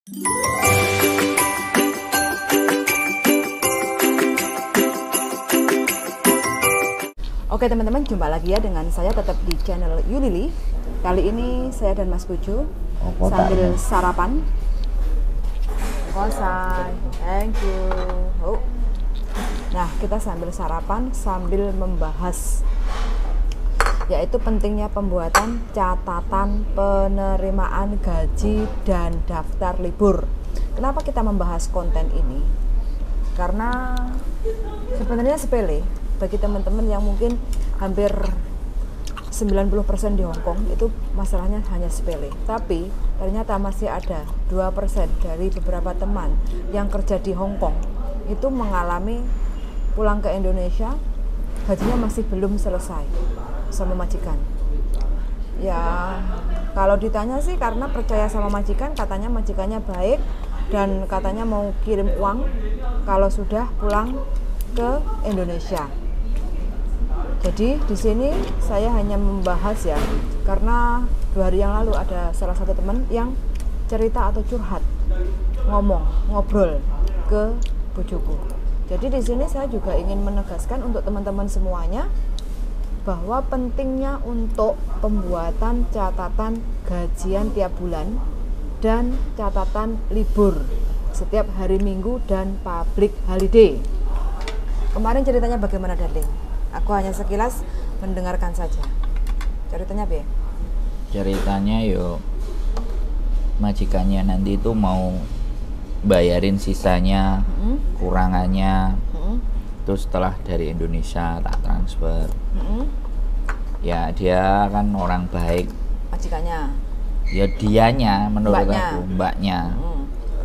Oke teman-teman, jumpa lagi ya dengan saya tetap di channel Yulili. Kali ini saya dan Mas Pucu sambil sarapan. Kosai, thank you. Nah, kita sambil sarapan sambil membahas yaitu pentingnya pembuatan catatan penerimaan gaji dan daftar libur. Kenapa kita membahas konten ini? Karena sebenarnya sepele bagi teman-teman yang mungkin hampir 90% di Hong Kong itu masalahnya hanya sepele. Tapi ternyata masih ada 2% dari beberapa teman yang kerja di Hong Kong itu mengalami pulang ke Indonesia gajinya masih belum selesai sama majikan. Ya, kalau ditanya sih karena percaya sama majikan, katanya majikannya baik dan katanya mau kirim uang kalau sudah pulang ke Indonesia. Jadi di sini saya hanya membahas ya, karena 2 hari yang lalu ada salah satu teman yang cerita atau curhat, ngobrol ke bujuku. Jadi di sini saya juga ingin menegaskan untuk teman-teman semuanya bahwa pentingnya untuk pembuatan catatan gajian tiap bulan dan catatan libur setiap hari Minggu dan public holiday. Kemarin ceritanya bagaimana, darling? Aku hanya sekilas mendengarkan saja. Ceritanya apa ya? Ceritanya majikannya nanti itu mau bayarin sisanya, kurangannya. Terus setelah dari Indonesia tak transfer. Ya dia kan orang baik. Majikannya? Ya dianya, menurut aku, mbaknya.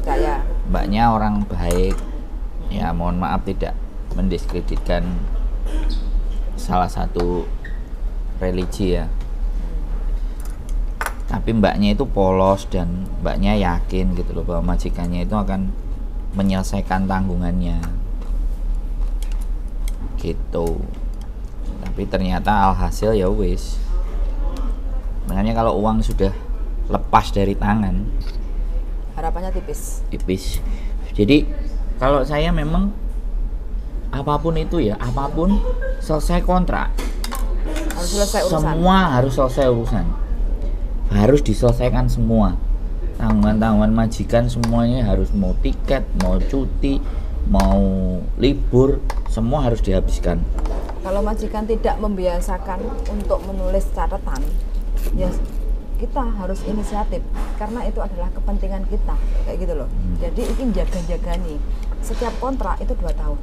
Percaya. Mbaknya orang baik. Ya mohon maaf tidak mendiskreditkan salah satu religi ya. Tapi mbaknya itu polos dan mbaknya yakin gitu loh bahwa majikannya itu akan menyelesaikan tanggungannya gitu. Tapi ternyata alhasil ya wis. Makanya kalau uang sudah lepas dari tangan, harapannya tipis. Jadi kalau saya memang apapun itu ya, apapun selesai kontrak, harus selesai urusan. Semua harus selesai urusan. Harus diselesaikan semua. Tanggungan-tanggungan majikan semuanya harus, mau tiket, mau cuti, mau libur, semua harus dihabiskan. Kalau majikan tidak membiasakan untuk menulis catatan, ya kita harus inisiatif karena itu adalah kepentingan kita, kayak gitu loh. Jadi ini jaga-jaga nih. Setiap kontrak itu 2 tahun.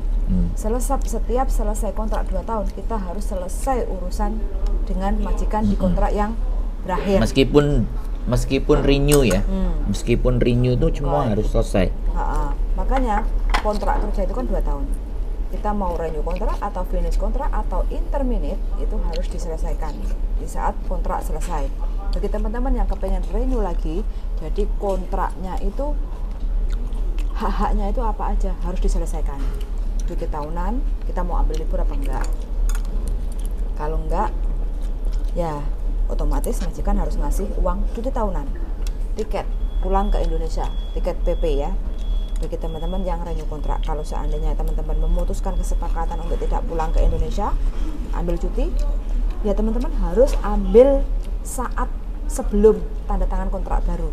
Setiap selesai kontrak 2 tahun, kita harus selesai urusan dengan majikan di kontrak yang berakhir. Meskipun renew ya, meskipun renew itu semua harus selesai. Makanya kontrak kerja itu kan 2 tahun. Kita mau renew kontrak atau finish kontrak atau interminate itu harus diselesaikan di saat kontrak selesai. Bagi teman-teman yang kepengen renew lagi, jadi kontraknya itu hak-haknya itu apa aja harus diselesaikan. Cuti tahunan, kita mau ambil libur apa enggak? Kalau enggak, ya otomatis majikan harus ngasih uang cuti tahunan, tiket pulang ke Indonesia, tiket PP ya. Bagi teman-teman yang renew kontrak, kalau seandainya teman-teman memutuskan kesepakatan untuk tidak pulang ke Indonesia, ambil cuti, ya teman-teman harus ambil saat sebelum tanda tangan kontrak baru.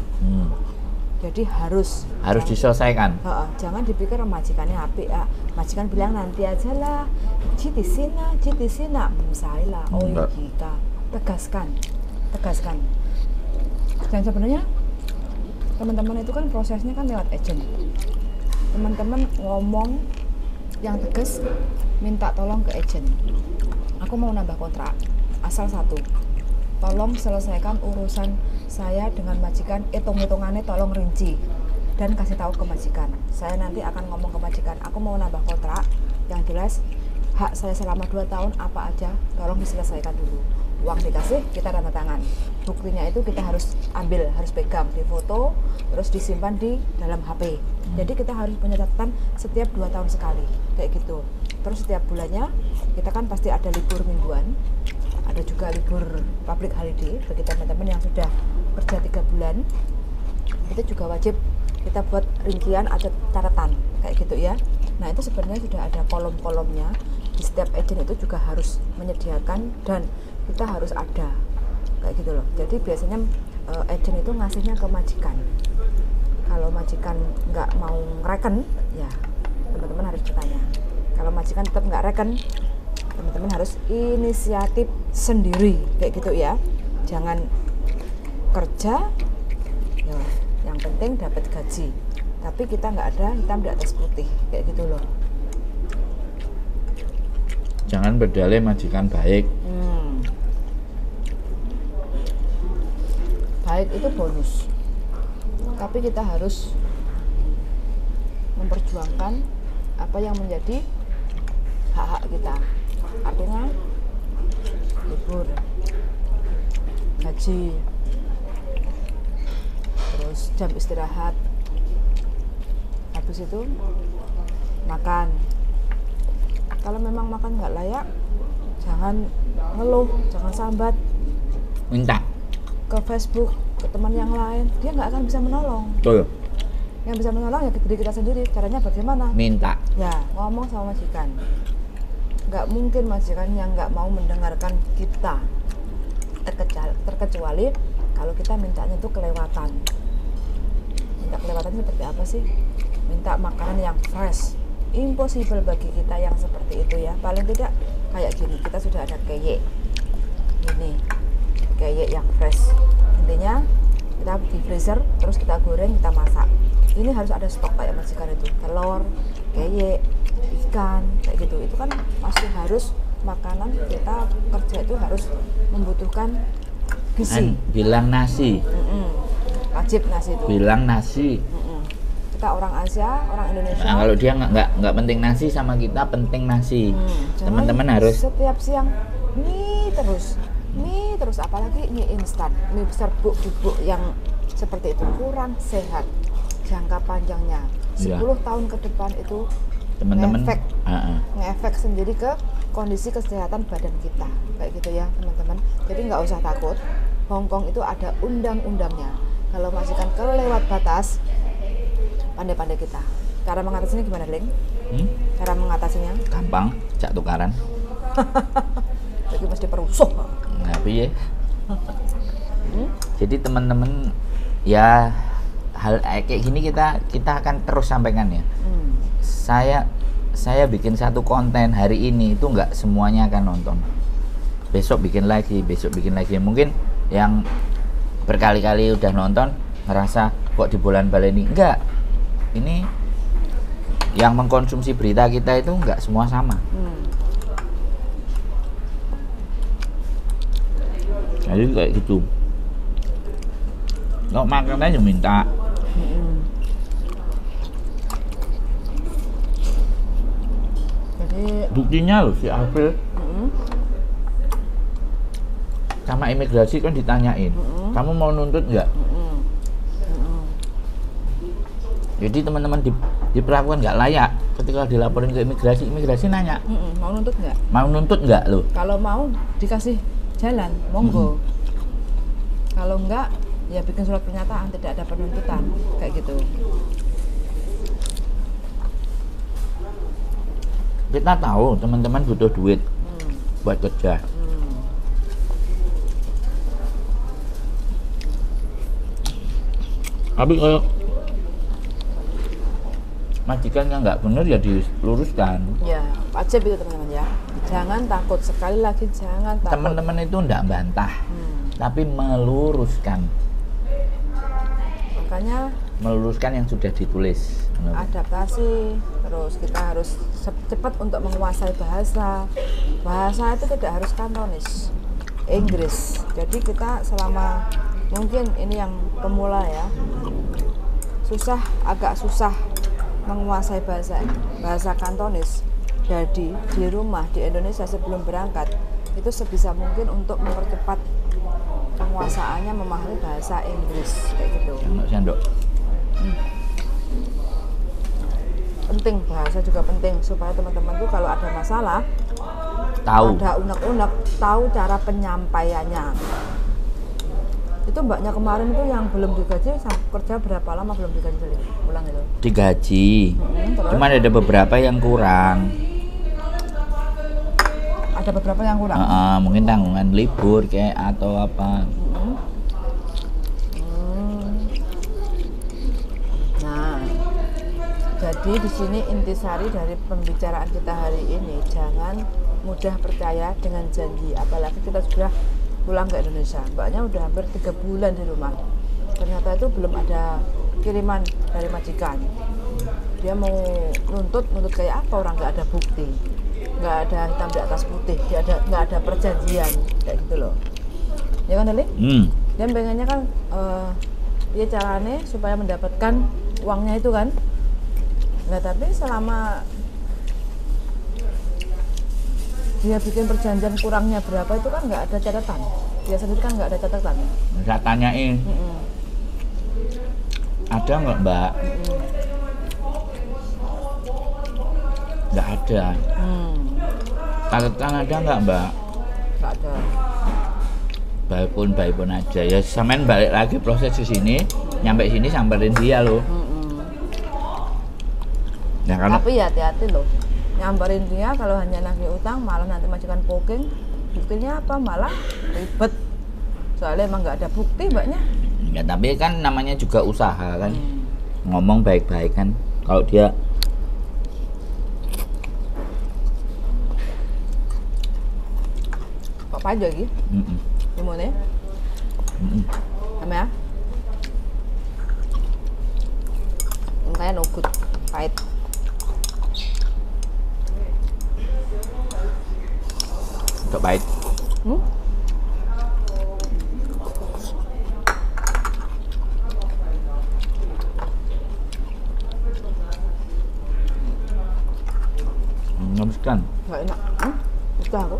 Jadi harus diselesaikan. Jangan dipikir majikannya apik ya. Majikan bilang nanti aja lah, citi sina, saya kita tegaskan. Dan sebenarnya teman-teman itu kan prosesnya kan lewat agent. Teman-teman ngomong yang tegas, minta tolong ke agent. Aku mau nambah kontrak, asal satu, tolong selesaikan urusan saya dengan majikan, hitung-hitungannya tolong rinci dan kasih tahu ke majikan. Saya nanti akan ngomong ke majikan, aku mau nambah kontrak, yang jelas hak saya selama 2 tahun apa aja tolong diselesaikan dulu. Uang dikasih, kita tanda tangan. Buktinya itu kita harus ambil, harus pegang, difoto, terus disimpan di dalam HP. Jadi kita harus punya catatan setiap 2 tahun sekali, kayak gitu. Terus setiap bulannya kita kan pasti ada libur mingguan, ada juga libur public holiday. Bagi teman-teman yang sudah kerja 3 bulan, itu juga wajib kita buat rincian atau catatan kayak gitu ya. Nah itu sebenarnya sudah ada kolom-kolomnya. Di setiap agent itu juga harus menyediakan dan kita harus ada kayak gitu loh. Jadi biasanya agent itu ngasihnya ke majikan. Kalau majikan nggak mau ngereken, ya teman-teman harus bertanya. Kalau majikan tetap nggak reken, teman-teman harus inisiatif sendiri kayak gitu ya. Jangan kerja ya, yang penting dapat gaji, tapi kita nggak ada hitam di atas putih kayak gitu loh. Jangan berdalih majikan baik. Baik itu bonus, tapi kita harus memperjuangkan apa yang menjadi hak-hak kita. Artinya libur, gaji, terus jam istirahat, habis itu makan. Kalau memang makan nggak layak, jangan ngeluh, jangan sambat, Minta. ke Facebook, ke teman yang lain, dia nggak akan bisa menolong. Tuh, Yang bisa menolong ya diri kita sendiri. Caranya bagaimana? minta. Ya, ngomong sama majikan. Nggak mungkin majikan yang nggak mau mendengarkan kita. Terkecuali kalau kita mintanya itu kelewatan. Minta kelewatan seperti apa sih? Minta makanan yang fresh. Impossible bagi kita yang seperti itu ya. Paling tidak kayak gini, kita sudah ada keyek. Ini keyek yang fresh. Intinya kita di freezer, terus kita goreng, kita masak. Ini harus ada stok kayak majikan itu, telur, keyek, ikan, kayak gitu. Itu kan masih harus makanan, kita kerja itu harus membutuhkan gizi. Bilang nasi. Wajib nasi itu. Bilang nasi. Kita orang Asia, orang Indonesia. Nah, kalau dia nggak penting nasi sama kita penting nasi. Jangan Teman-teman harus setiap siang mie terus, apalagi mie instan, mie serbuk bubuk yang seperti itu kurang sehat jangka panjangnya. 10 tahun ke depan itu teman-teman ngefek sendiri ke kondisi kesehatan badan kita kayak gitu ya teman-teman. Jadi nggak usah takut, Hongkong itu ada undang-undangnya. Kalau majikan kelewat batas, pandai-pandai kita. Cara mengatasinya gimana, Ling? Cara mengatasinya? gampang, cak tukaran. Jadi mesti perusuh. Nah, piye? Jadi teman-teman ya hal kayak gini kita akan terus sampaikan ya. Saya bikin satu konten hari ini itu nggak semuanya akan nonton. Besok bikin lagi. Mungkin yang berkali-kali udah nonton ngerasa kok di bulan baleni. Enggak. Ini yang mengkonsumsi berita kita itu nggak semua sama. Jadi kayak gitu. Nggak makan aja minta. Jadi Buktinya loh si April sama imigrasi kan ditanyain, kamu mau nuntut nggak? Jadi teman-teman diperlakukan nggak layak ketika dilaporin ke imigrasi nanya, mau nuntut nggak lo? kalau mau dikasih jalan, monggo. Kalau enggak, ya bikin surat pernyataan tidak ada penuntutan kayak gitu. Kita tahu teman-teman butuh duit buat kerja. Tapi kalau majikannya nggak bener ya diluruskan. Ya, wajib itu teman-teman ya. Jangan takut, sekali lagi jangan takut. Teman-teman itu nggak bantah, tapi meluruskan. Makanya Meluruskan yang sudah ditulis. adaptasi, terus kita harus cepat untuk menguasai bahasa. Bahasa itu tidak harus Kantonis, Inggris. Jadi kita selama mungkin ini yang pemula ya, agak susah menguasai bahasa Kantonis. Jadi di rumah di Indonesia sebelum berangkat itu sebisa mungkin untuk mempercepat penguasaannya memahami bahasa Inggris kayak gitu. Sendok. Penting, bahasa juga penting supaya teman-teman tuh kalau ada masalah, Tahu. ada unek-unek, tahu cara penyampaiannya. Itu mbaknya kemarin itu yang belum digaji kerja berapa lama belum digaji pulang itu? Digaji. Terus? Cuman ada beberapa yang kurang. Ada beberapa yang kurang. Mungkin tanggungan libur kayak atau apa. Nah, jadi di sini intisari dari pembicaraan kita hari ini, jangan mudah percaya dengan janji, apalagi kita sudah pulang ke Indonesia. Mbaknya udah hampir 3 bulan di rumah, ternyata itu belum ada kiriman dari majikan. Dia mau nuntut kayak apa, orang nggak ada bukti, nggak ada hitam di atas putih, nggak ada perjanjian kayak gitu loh, ya kan Deli? Dia pengennya kan dia caranya supaya mendapatkan uangnya itu kan. Nah tapi selama dia bikin perjanjian kurangnya berapa itu kan nggak ada catatan, dia sendiri kan nggak ada catatan. Saya tanyain, ada nggak Mbak? Nggak ada. Catatan ada nggak Mbak? Nggak ada. Baik pun aja ya, sampean balik lagi proses di sini, nyampe sini samperin dia loh. Ya, kan? Tapi ya hati-hati loh, nyamperin dia kalau hanya nagih utang malah nanti majikan poking, buktinya apa, malah ribet soalnya emang nggak ada bukti mbaknya. Ya tapi kan namanya juga usaha kan, ngomong baik-baik kan. Kalau dia kok pahit lagi? Gimana? Sama ya? Kayak no good, pahit. Gak baik. Ngemiskan. Gak enak. Sudah aku.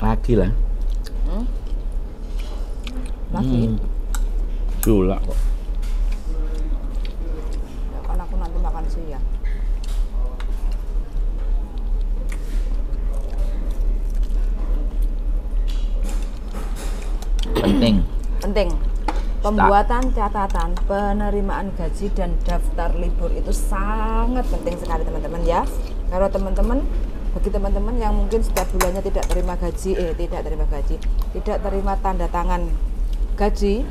Lagi lah. Lagi. Sulak kok. Ya kan aku nanti makan siang. Penting. Pembuatan catatan penerimaan gaji dan daftar libur itu sangat penting sekali teman-teman ya. Kalau teman-teman, bagi teman-teman yang mungkin setiap bulannya tidak terima tanda tangan gaji,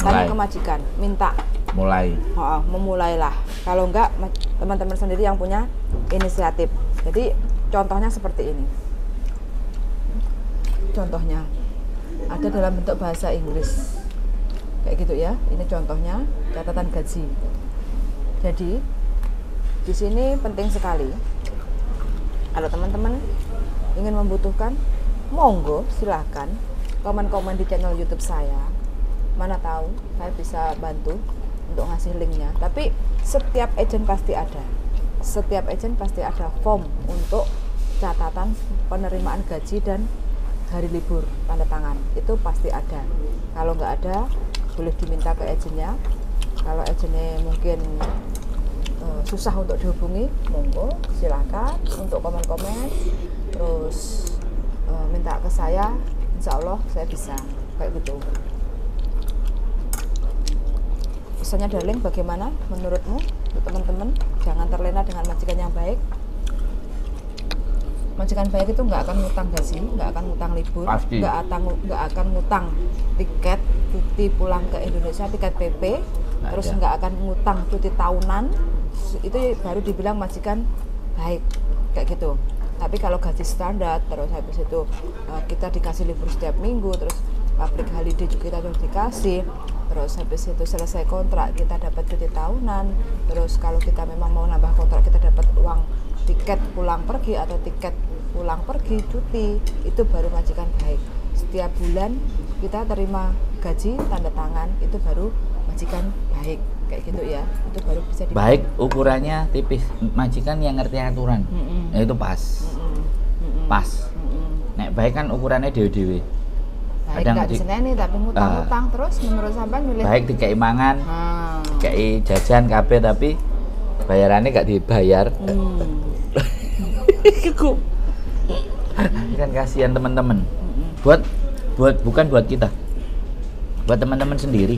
tanya ke majikan, minta memulailah. Kalau enggak, teman-teman sendiri yang punya inisiatif. Jadi contohnya seperti ini. Contohnya ada dalam bentuk bahasa Inggris kayak gitu ya. Ini contohnya catatan gaji. Jadi di sini penting sekali. Kalau teman-teman ingin membutuhkan, monggo silahkan komen-komen di channel YouTube saya. Mana tahu saya bisa bantu untuk ngasih linknya. Tapi setiap agent pasti ada form untuk catatan penerimaan gaji dan hari libur tanda tangan, itu pasti ada. Kalau nggak ada, boleh diminta ke agennya. Kalau agennya mungkin susah untuk dihubungi, monggo silakan untuk komen-komen, terus minta ke saya, insya Allah saya bisa kayak gitu. Pesannya Darling, bagaimana menurutmu untuk teman-teman? Jangan terlena dengan majikan yang baik. Majikan baik itu nggak akan ngutang gaji, nggak akan ngutang libur, nggak akan ngutang tiket cuti pulang ke Indonesia, tiket PP, terus nggak akan ngutang cuti tahunan. Itu baru dibilang majikan baik kayak gitu. Tapi kalau gaji standar, terus habis itu kita dikasih libur setiap minggu, terus public holiday juga kita harus dikasih, terus habis itu selesai kontrak kita dapat cuti tahunan, terus kalau kita memang mau nambah kontrak kita dapat uang tiket pulang pergi atau tiket pulang pergi cuti, itu baru majikan baik. Setiap bulan kita terima gaji tanda tangan, itu baru majikan baik kayak gitu ya. Itu baru bisa dipakai. Baik ukurannya tipis, majikan yang ngerti aturan. Ya itu pas. Pas. Nek baik kan ukurannya dewe-dewe. Baik nggak diseneni tapi ngutang-ngutang terus menurut sampean milih baik dikai mangan, dikai jajan kabeh tapi bayarannya nggak dibayar. Kan kasihan teman-teman. Buat bukan buat kita, buat teman-teman sendiri.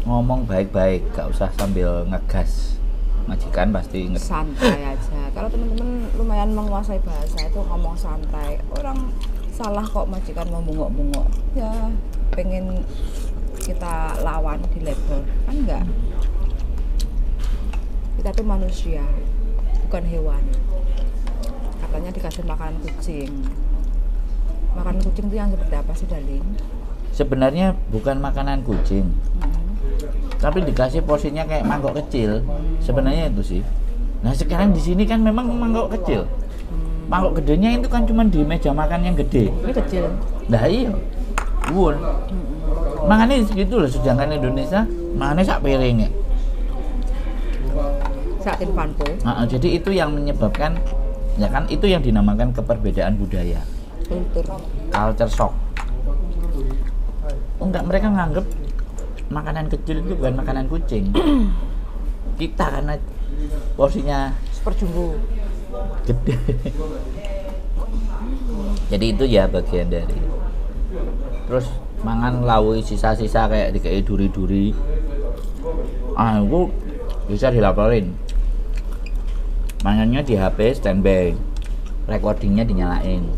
Ngomong baik-baik, gak usah sambil ngegas. Majikan pasti santai aja. Kalau teman-teman lumayan menguasai bahasa itu ngomong santai. Orang salah kok majikan mau bungok-bungok. Ya pengen kita lawan di label kan enggak. Kita tuh manusia, bukan hewan. Katanya dikasih makanan kucing. Makanan kucing itu yang seperti apa sih, Darling? Sebenarnya bukan makanan kucing. Tapi dikasih porsinya kayak mangkok kecil. Sebenarnya itu sih. Nah, sekarang di sini kan memang mangkok kecil. Mangkok gedenya itu kan cuma di meja makan yang gede. Ini kecil. Nah, iya. Wun. Makanya segitu loh, sedangkan Indonesia makanya sak piring ya. Sak panpo. Nah, jadi itu yang menyebabkan, ya kan, itu yang dinamakan keperbedaan budaya. Culture shock. Enggak, mereka nganggep makanan kecil itu bukan makanan kucing. Kita karena porsinya super jumbo gede. Jadi itu ya bagian dari. Terus mangan lawi sisa-sisa kayak dikei duri-duri. Aku bisa dilaporin. Mangannya di HP standby, recordingnya dinyalain.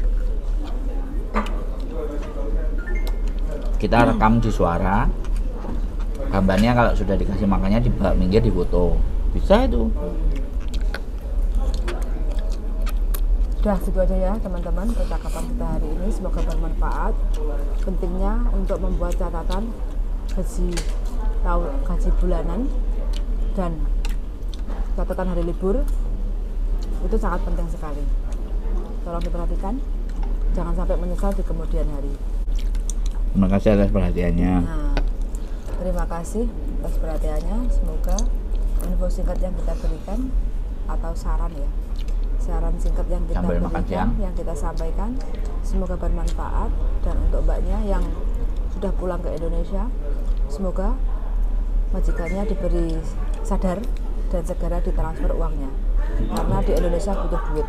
Kita rekam di suara. Gambarnya kalau sudah dikasih makannya di minggir di foto. Bisa itu. Udah gitu aja ya teman-teman percakapan kita hari ini, semoga bermanfaat. Pentingnya untuk membuat catatan gaji bulanan dan catatan hari libur itu sangat penting sekali. Tolong diperhatikan, jangan sampai menyesal di kemudian hari. Terima kasih atas perhatiannya. Nah, terima kasih atas perhatiannya. Semoga info singkat yang kita berikan atau saran singkat yang kita berikan, yang kita sampaikan, semoga bermanfaat. Dan untuk mbaknya yang sudah pulang ke Indonesia, semoga majikannya diberi sadar dan segera ditransfer uangnya, karena di Indonesia butuh duit.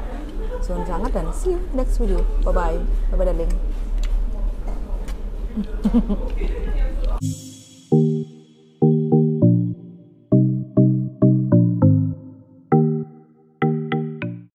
Suun sangat, dan see you next video. Bye bye, darling.